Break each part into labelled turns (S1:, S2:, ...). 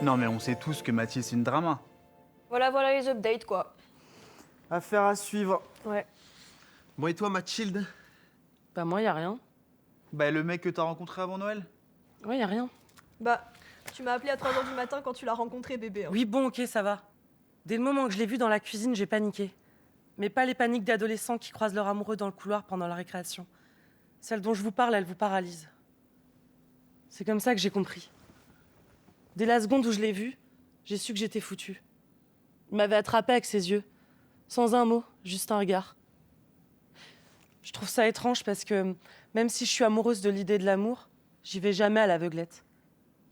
S1: Non mais on sait tous que Mathilde c'est une drama.
S2: Voilà les updates, quoi.
S3: Affaire à suivre.
S2: Ouais.
S4: Bon, et toi, Mathilde?
S5: Bah moi, y a rien.
S1: Bah le mec que t'as rencontré avant Noël?
S5: Ouais, y a rien.
S2: Bah, tu m'as appelé à 3h du matin quand tu l'as rencontré, bébé. Hein.
S5: Oui, bon, ok, ça va. Dès le moment que je l'ai vu dans la cuisine, j'ai paniqué. Mais pas les paniques d'adolescents qui croisent leur amoureux dans le couloir pendant la récréation. Celle dont je vous parle, elle vous paralyse. C'est comme ça que j'ai compris. Dès la seconde où je l'ai vu, j'ai su que j'étais foutue. Il m'avait attrapée avec ses yeux. Sans un mot, juste un regard. Je trouve ça étrange parce que même si je suis amoureuse de l'idée de l'amour, j'y vais jamais à l'aveuglette.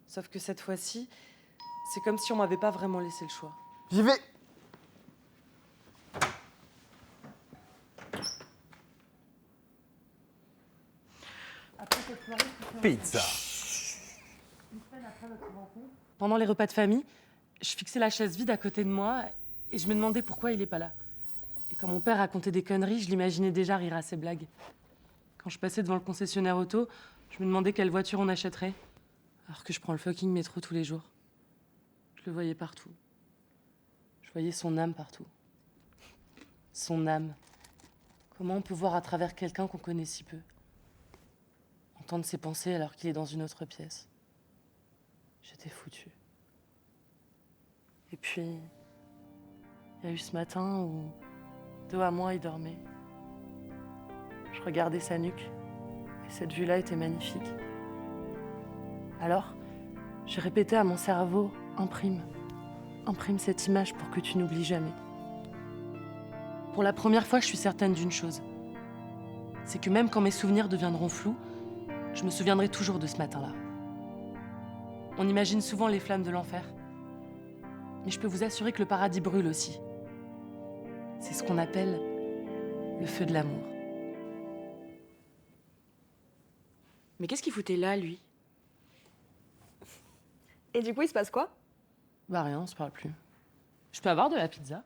S5: Sauf que cette fois-ci, c'est comme si on m'avait pas vraiment laissé le choix.
S3: J'y vais.
S6: Pizza.
S5: Pendant les repas de famille, je fixais la chaise vide à côté de moi et je me demandais pourquoi il est pas là. Et quand mon père racontait des conneries, je l'imaginais déjà rire à ses blagues. Quand je passais devant le concessionnaire auto, je me demandais quelle voiture on achèterait. Alors que je prends le fucking métro tous les jours. Je le voyais partout. Je voyais son âme partout. Son âme. Comment on peut voir à travers quelqu'un qu'on connaît si peu? Entendre ses pensées alors qu'il est dans une autre pièce. J'étais foutue. Et puis, il y a eu ce matin où, dos à moi, il dormait. Je regardais sa nuque, et cette vue-là était magnifique. Alors, j'ai répété à mon cerveau, imprime cette image pour que tu n'oublies jamais. Pour la première fois, je suis certaine d'une chose. C'est que même quand mes souvenirs deviendront flous, je me souviendrai toujours de ce matin-là. On imagine souvent les flammes de l'enfer. Mais je peux vous assurer que le paradis brûle aussi. C'est ce qu'on appelle le feu de l'amour.
S7: Mais qu'est-ce qu'il foutait là, lui?
S2: Et du coup, il se passe quoi?
S5: Bah rien, on se parle plus. Je peux avoir de la pizza?